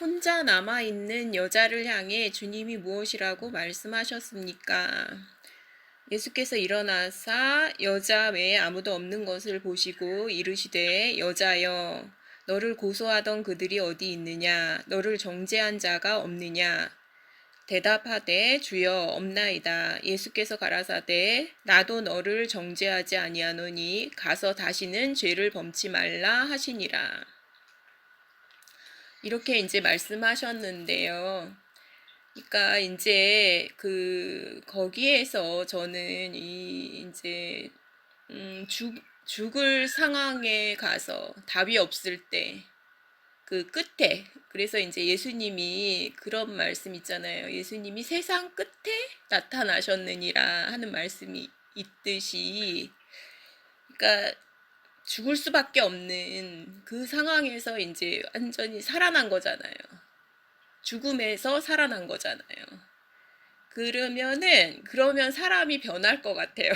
혼자 남아있는 여자를 향해 주님이 무엇이라고 말씀하셨습니까? 예수께서 일어나사 여자 외에 아무도 없는 것을 보시고 이르시되 여자여 너를 고소하던 그들이 어디 있느냐 너를 정죄한 자가 없느냐 대답하되 주여 없나이다. 예수께서 가라사대 나도 너를 정죄하지 아니하노니 가서 다시는 죄를 범치 말라 하시니라. 이렇게 이제 말씀하셨는데요. 그러니까 이제 거기에서 저는 이제 죽을 상황에 가서 답이 없을 때 그 끝에, 그래서 이제 예수님이 그런 말씀 있잖아요. 예수님이 세상 끝에 나타나셨느니라 하는 말씀이 있듯이, 그러니까 죽을 수밖에 없는 그 상황에서 이제 완전히 살아난 거잖아요. 죽음에서 살아난 거잖아요. 그러면 사람이 변할 것 같아요.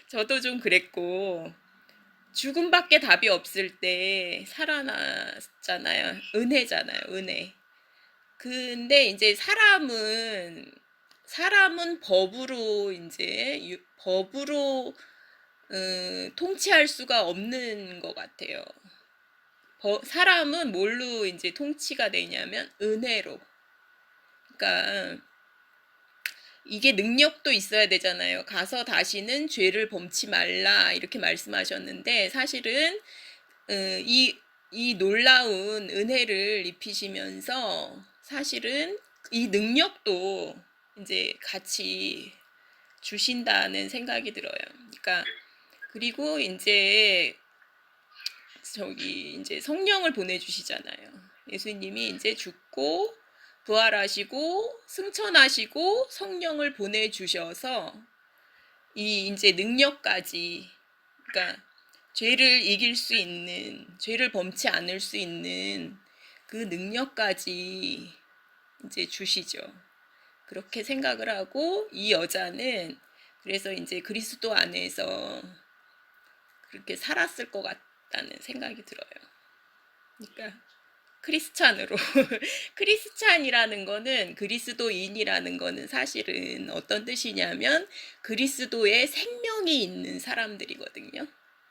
저도 좀 그랬고, 죽음밖에 답이 없을 때 살아났잖아요. 은혜잖아요, 은혜. 근데 이제 사람은 법으로 통치할 수가 없는 것 같아요. 사람은 뭘로 이제 통치가 되냐면 은혜로. 그러니까 이게 능력도 있어야 되잖아요. 가서 다시는 죄를 범치 말라 이렇게 말씀하셨는데 사실은 이 놀라운 은혜를 입히시면서 사실은 이 능력도 이제 같이 주신다는 생각이 들어요. 그러니까 그리고 이제 이제 성령을 보내주시잖아요. 예수님이 이제 죽고 부활하시고 승천하시고 성령을 보내주셔서 이 이제 능력까지, 그러니까 죄를 이길 수 있는, 죄를 범치 않을 수 있는 그 능력까지 이제 주시죠. 그렇게 생각을 하고 이 여자는 그래서 이제 그리스도 안에서 그렇게 살았을 것 같다는 생각이 들어요. 그러니까 크리스찬으로 크리스찬이라는 거는, 그리스도인이라는 거는 사실은 어떤 뜻이냐면 그리스도의 생명이 있는 사람들이거든요.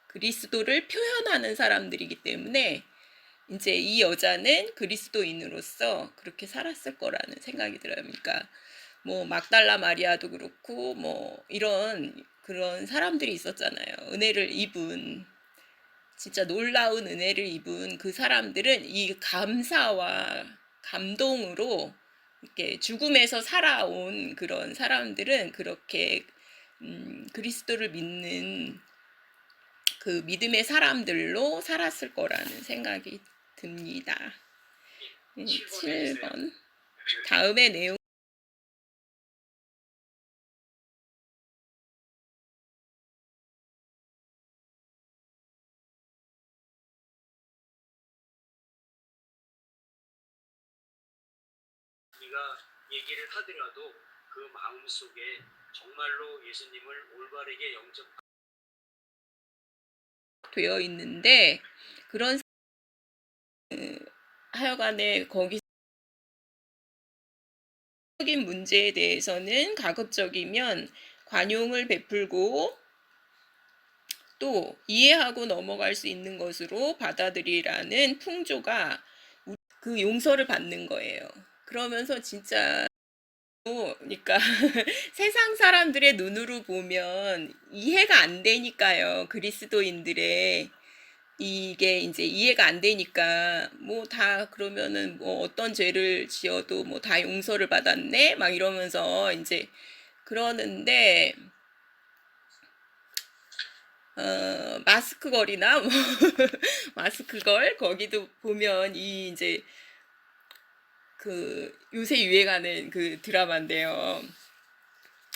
그리스도를 표현하는 사람들이기 때문에 이제 이 여자는 그리스도인으로서 그렇게 살았을 거라는 생각이 들어요. 그러니까 뭐 막달라 마리아도 그렇고 뭐 그런 사람들이 있었잖아요. 은혜를 입은, 진짜 놀라운 은혜를 입은 그 사람들은 이 감사와 감동으로 이렇게 죽음에서 살아온 그런 사람들은 그렇게 그리스도를 믿는 그 믿음의 사람들로 살았을 거라는 생각이 듭니다. 7번 다음의 내용. 우리가 얘기를 하더라도 그 마음속에 정말로 예수님을 올바르게 되어 있는데 그런 하여간에 거기 적인 문제에 대해서는 가급적이면 관용을 베풀고 또 이해하고 넘어갈 수 있는 것으로 받아들이라는 풍조가 그 용서를 받는 거예요. 그러면서 진짜 그러니까 세상 사람들의 눈으로 보면 이해가 안 되니까요. 그리스도인들의 이게 이제 이해가 안 되니까 뭐 다 그러면은 뭐 어떤 죄를 지어도 뭐 다 용서를 받았네 막 이러면서 이제 그러는데 마스크 걸이나 뭐 마스크 걸 거기도 보면 이 이제 그 요새 유행하는 그 드라마인데요.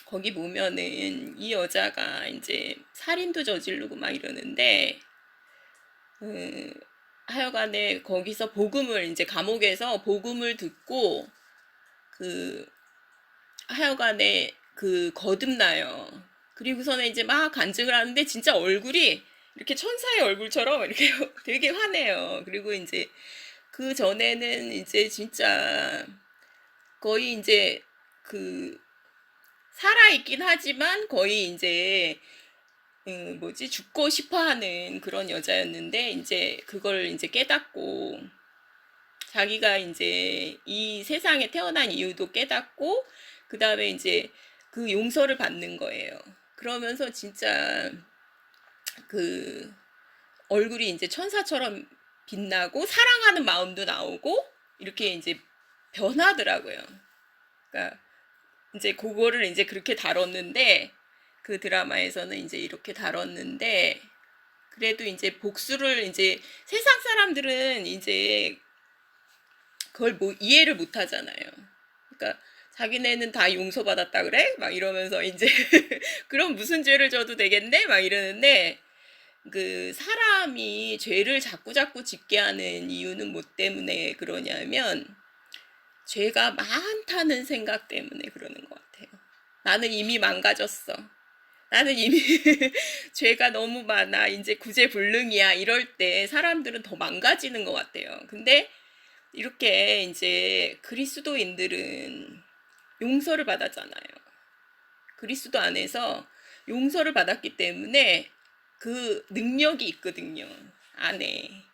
거기 보면은 이 여자가 이제 살인도 저지르고 막 이러는데 하여간에 거기서 이제 감옥에서 복음을 듣고 하여간에 거듭나요. 그리고서는 이제 막 간증을 하는데 진짜 얼굴이 이렇게 천사의 얼굴처럼 이렇게 되게 환해요. 그리고 이제 그 전에는 이제 진짜 거의 이제 그 살아있긴 하지만 거의 이제 뭐지 죽고 싶어하는 그런 여자였는데 이제 그걸 이제 깨닫고 자기가 이제 이 세상에 태어난 이유도 깨닫고 그 다음에 이제 그 용서를 받는 거예요. 그러면서 진짜 그 얼굴이 이제 천사처럼 빛나고 사랑하는 마음도 나오고 이렇게 이제 변하더라고요. 그러니까 이제 그거를 이제 그렇게 다뤘는데 그 드라마에서는 이제 이렇게 다뤘는데 그래도 이제 복수를 이제 세상 사람들은 이제 그걸 뭐 이해를 못 하잖아요. 그러니까 자기네는 다 용서받았다 그래? 막 이러면서 이제 그럼 무슨 죄를 져도 되겠네? 막 이러는데 그 사람이 죄를 자꾸 짓게 하는 이유는 뭐 때문에 그러냐면 죄가 많다는 생각 때문에 그러는 것 같아요. 나는 이미 망가졌어. 나는 이미 죄가 너무 많아. 이제 구제불능이야. 이럴 때 사람들은 더 망가지는 것 같아요. 근데 이렇게 이제 그리스도인들은 용서를 받았잖아요. 그리스도 안에서 용서를 받았기 때문에 그 능력이 있거든요. 안에.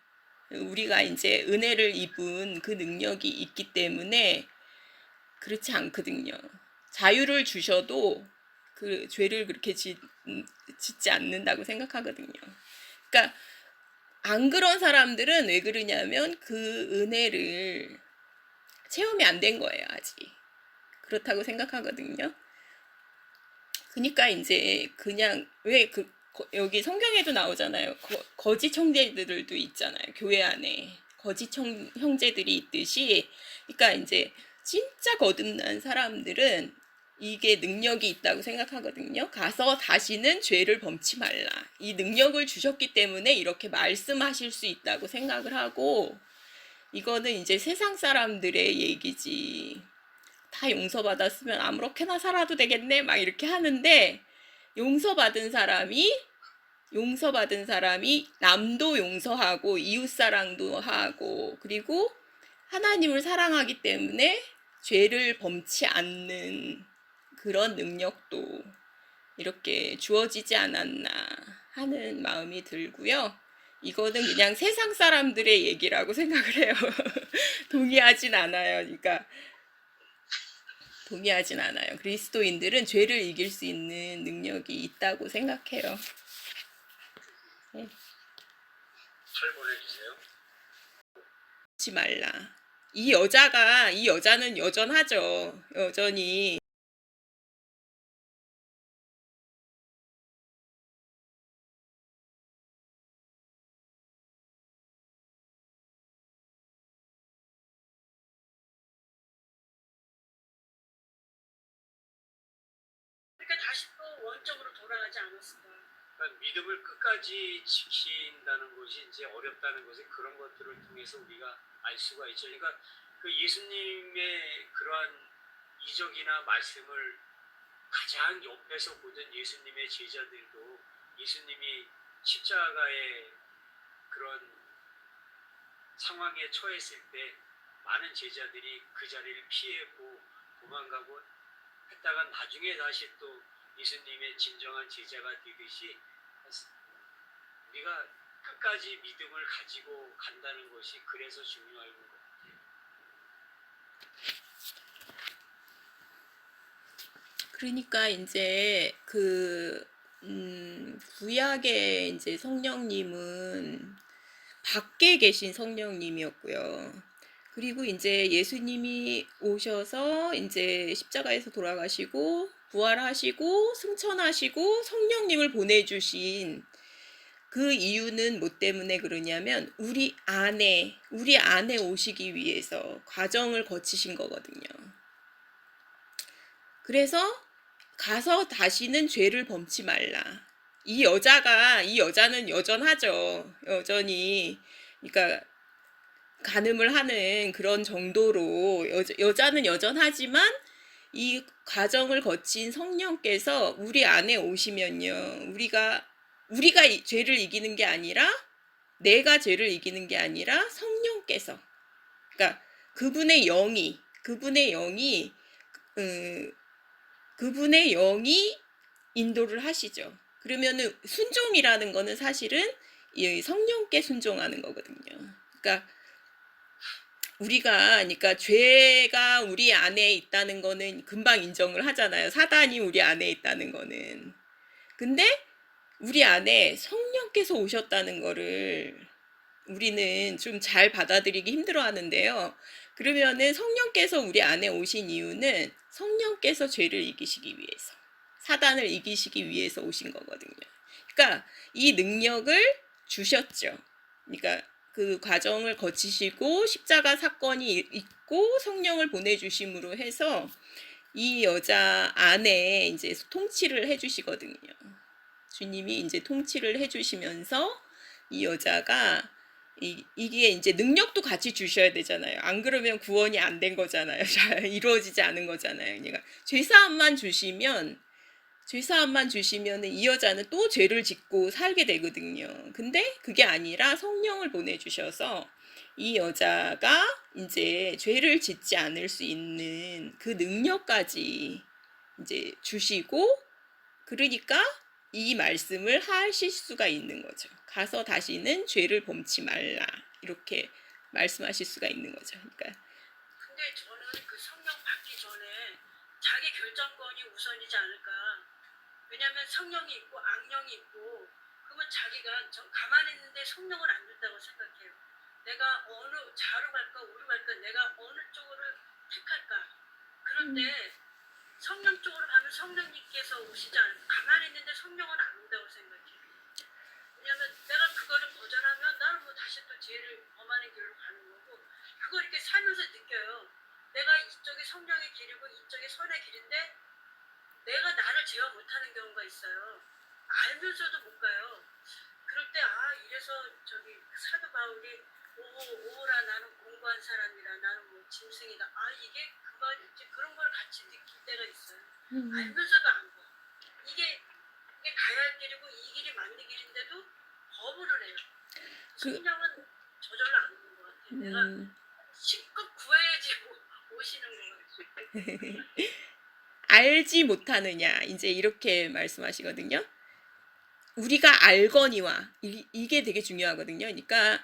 우리가 이제 은혜를 입은 그 능력이 있기 때문에 그렇지 않거든요. 자유를 주셔도 그 죄를 그렇게 짓지 않는다고 생각하거든요. 그러니까 안 그런 사람들은 왜 그러냐면 그 은혜를 체험이 안 된 거예요, 아직. 그렇다고 생각하거든요. 그러니까 이제 그냥 왜 여기 성경에도 나오잖아요. 거짓 형제들도 있잖아요. 교회 안에 거짓 형제들이 있듯이, 그러니까 이제 진짜 거듭난 사람들은 이게 능력이 있다고 생각하거든요. 가서 다시는 죄를 범치 말라. 이 능력을 주셨기 때문에 이렇게 말씀하실 수 있다고 생각을 하고, 이거는 이제 세상 사람들의 얘기지. 다 용서받았으면 아무렇게나 살아도 되겠네 막 이렇게 하는데 용서받은 사람이 남도 용서하고 이웃사랑도 하고 그리고 하나님을 사랑하기 때문에 죄를 범치 않는 그런 능력도 이렇게 주어지지 않았나 하는 마음이 들고요. 이거는 그냥 세상 사람들의 얘기라고 생각을 해요. 동의하진 않아요. 그러니까 동의하진 않아요. 그리스도인들은 죄를 이길 수 있는 능력이 있다고 생각해요. 네. 철 보내주세요. 하지 말라. 이 여자는 여전하죠. 여전히 그러니까 다시 또 원점으로 돌아가지 않았을까. 그러니까 믿음을 끝까지 지킨다는 것이 이제 어렵다는 것을 그런 것들을 통해서 우리가 알 수가 있죠. 그러니까 그 예수님의 그러한 이적이나 말씀을 가장 옆에서 보던 예수님의 제자들도 예수님이 십자가의 그런 상황에 처했을 때 많은 제자들이 그 자리를 피하고 도망가고 했다가 나중에 다시 또 예수님의 진정한 제자가 되듯이 우리가 끝까지 믿음을 가지고 간다는 것이 그래서 중요한 것 같아요. 그러니까 이제 구약의 이제 성령님은 밖에 계신 성령님이었고요. 그리고 이제 예수님이 오셔서 이제 십자가에서 돌아가시고 부활하시고 승천하시고 성령님을 보내주신 그 이유는 뭐 때문에 그러냐면 우리 안에 오시기 위해서 과정을 거치신 거거든요. 그래서 가서 다시는 죄를 범치 말라. 이 여자는 여전하죠. 여전히 그러니까 간음을 하는 그런 정도로 여자는 여전하지만 이 과정을 거친 성령께서 우리 안에 오시면요. 우리가 죄를 이기는 게 아니라 내가 죄를 이기는 게 아니라 성령께서 그러니까 음, 그분의 영이 인도를 하시죠. 그러면은 순종이라는 거는 사실은 이 성령께 순종하는 거거든요. 그러니까 그러니까 죄가 우리 안에 있다는 거는 금방 인정을 하잖아요. 사단이 우리 안에 있다는 거는. 근데 우리 안에 성령께서 오셨다는 거를 우리는 좀 잘 받아들이기 힘들어 하는데요. 그러면은 성령께서 우리 안에 오신 이유는 성령께서 죄를 이기시기 위해서, 사단을 이기시기 위해서 오신 거거든요. 그러니까 이 능력을 주셨죠. 그러니까 그 과정을 거치시고 십자가 사건이 있고 성령을 보내주심으로 해서 이 여자 안에 이제 통치를 해주시거든요. 주님이 이제 통치를 해주시면서 이 여자가 이게 이제 능력도 같이 주셔야 되잖아요. 안 그러면 구원이 안 된 거잖아요. 잘 이루어지지 않은 거잖아요. 그러니까 죄사함만 주시면은 이 여자는 또 죄를 짓고 살게 되거든요. 근데 그게 아니라 성령을 보내주셔서 이 여자가 이제 죄를 짓지 않을 수 있는 그 능력까지 이제 주시고, 그러니까 이 말씀을 하실 수가 있는 거죠. 가서 다시는 죄를 범치 말라, 이렇게 말씀하실 수가 있는 거죠. 그러니까 근데 저는 그 성령 받기 전에 자기 결정권이 우선이지 않을까. 왜냐면 성령이 있고 악령이 있고, 그러면 자기가 가만히 있는데 성령을 안 준다고 생각해요. 내가 어느 좌로 갈까 우로 갈까, 내가 어느 쪽으로 택할까. 그런데 성령 쪽으로 가면 성령님께서 오시지 않을까. 가만히 있는데 성령은 안 온다고 생각해요. 왜냐면 내가 그거를 거절하면 나는 뭐 다시 또 죄를 범하는 길로 가는 거고, 그걸 이렇게 살면서 느껴요. 내가 이쪽이 성령의 길이고 이쪽이 선의 길인데 내가 나를 제어 못하는 경우가 있어요. 알면서도 못 가요. 그럴 때 이래서 저기 사도 바울이 오호라 나는 공부한 사람이라, 나는 뭐 짐승이다. 이게 이제 그런 걸 같이 느낄 때가 있어요. 알면서도 안 가. 이게 가야 할 길이고 이 길이 맞는 길인데도 거부를 해요. 성령은 저절로 안 오는 것 같아요. 내가 실컷 구해야지 오시는 것 같아요. 알지 못하느냐, 이제 이렇게 말씀하시거든요. 우리가 알거니와, 이게 되게 중요하거든요. 그러니까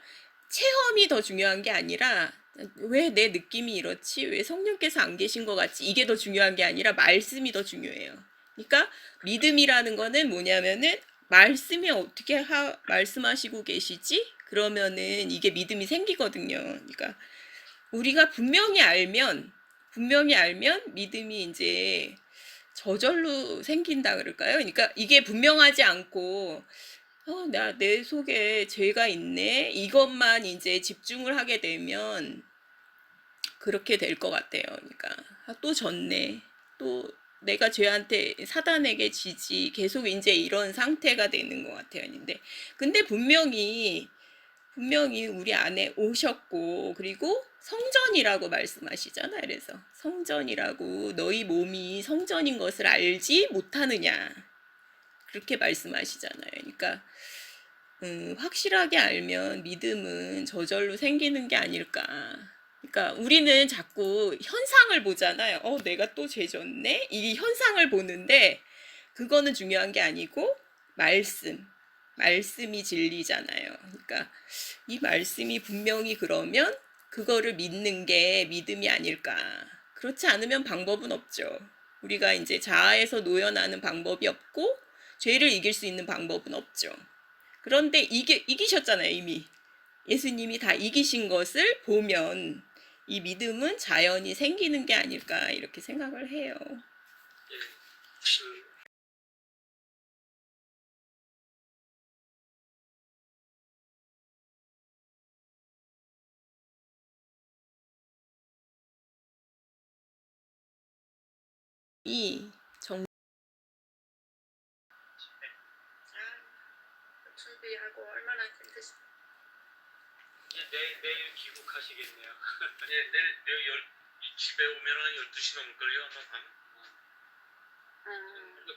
체험이 더 중요한 게 아니라, 왜 내 느낌이 이렇지, 왜 성령께서 안 계신 것 같지, 이게 더 중요한 게 아니라 말씀이 더 중요해요. 그러니까 믿음이라는 거는 뭐냐면은 말씀이 어떻게 말씀하시고 계시지, 그러면은 이게 믿음이 생기거든요. 그러니까 우리가 분명히 알면 믿음이 이제 저절로 생긴다 그럴까요? 그러니까 이게 분명하지 않고 내 속에 죄가 있네, 이것만 이제 집중을 하게 되면 그렇게 될 것 같아요. 그러니까 또 졌네, 또 내가 죄한테, 사단에게 지지, 계속 이제 이런 상태가 되는 것 같아요. 근데 분명히 우리 안에 오셨고, 그리고 성전이라고 말씀하시잖아요. 그래서 성전이라고, 너희 몸이 성전인 것을 알지 못하느냐, 그렇게 말씀하시잖아요. 그러니까 확실하게 알면 믿음은 저절로 생기는 게 아닐까. 그러니까 우리는 자꾸 현상을 보잖아요. 내가 또 죄 졌네, 이 현상을 보는데 그거는 중요한 게 아니고 말씀이 진리잖아요. 그러니까 이 말씀이 분명히, 그러면 그거를 믿는 게 믿음이 아닐까. 그렇지 않으면 방법은 없죠. 우리가 이제 자아에서 놓여나는 방법이 없고 죄를 이길 수 있는 방법은 없죠. 그런데 이기셨잖아요. 이미 예수님이 다 이기신 것을 보면 이 믿음은 자연히 생기는 게 아닐까, 이렇게 생각을 해요. 준비하고 얼마나 힘드시. 내일 귀국하시겠네요. 내일 집에 오면 한 12시 넘을걸요, 아마 밤.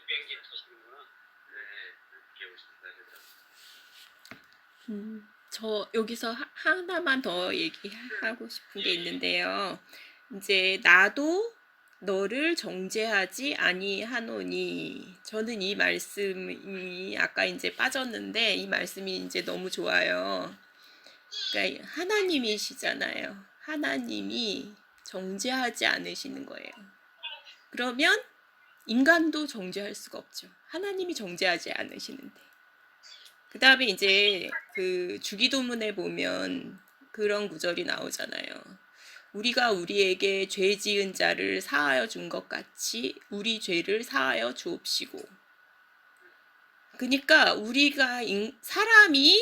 비행기 타시는구나. 네, 늦게 오신다 그래서. 저 여기서 하나만 더 얘기하고 싶은 게 있는데요. 이제 나도 너를 정죄하지 아니하노니. 저는 이 말씀이 아까 이제 빠졌는데 이 말씀이 이제 너무 좋아요. 그러니까 하나님이시잖아요. 하나님이 정죄하지 않으시는 거예요. 그러면 인간도 정죄할 수가 없죠. 하나님이 정죄하지 않으시는데. 그 다음에 이제 그 주기도문에 보면 그런 구절이 나오잖아요. 우리가 우리에게 죄 지은 자를 사하여 준 것 같이 우리 죄를 사하여 주옵시고. 그러니까 우리가 사람이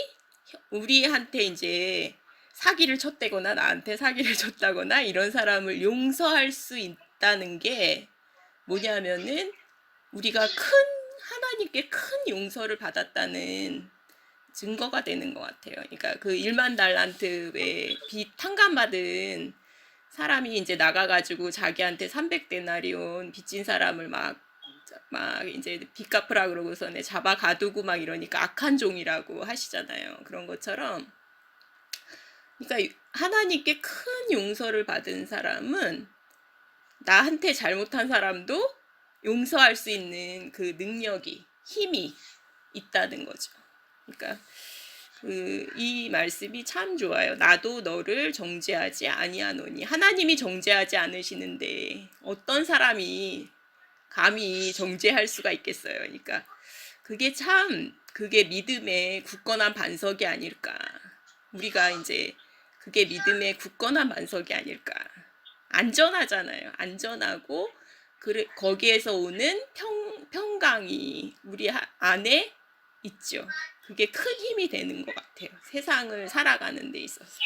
우리한테 이제 사기를 쳤다거나 나한테 사기를 쳤다거나 이런 사람을 용서할 수 있다는 게 뭐냐면은 우리가 하나님께 큰 용서를 받았다는 증거가 되는 것 같아요. 그러니까 그 1만 달란트 왜 빚 탕감받은 사람이 이제 나가가지고 자기한테 300데나리온 빚진 사람을 막 이제 빚 갚으라 그러고서는 잡아 가두고 막 이러니까 악한 종이라고 하시잖아요. 그런 것처럼 그러니까 하나님께 큰 용서를 받은 사람은 나한테 잘못한 사람도 용서할 수 있는 그 능력이 힘이 있다는 거죠. 그러니까 이 말씀이 참 좋아요. 나도 너를 정죄하지 아니하노니. 하나님이 정죄하지 않으시는데 어떤 사람이 감히 정죄할 수가 있겠어요. 그러니까 그게 믿음의 굳건한 반석이 아닐까. 우리가 이제 그게 믿음의 굳건한 반석이 아닐까. 안전하잖아요. 안전하고 거기에서 오는 평강이 우리 안에 있죠. 그게 큰 힘이 되는 것 같아요. 세상을 살아가는 데 있어서.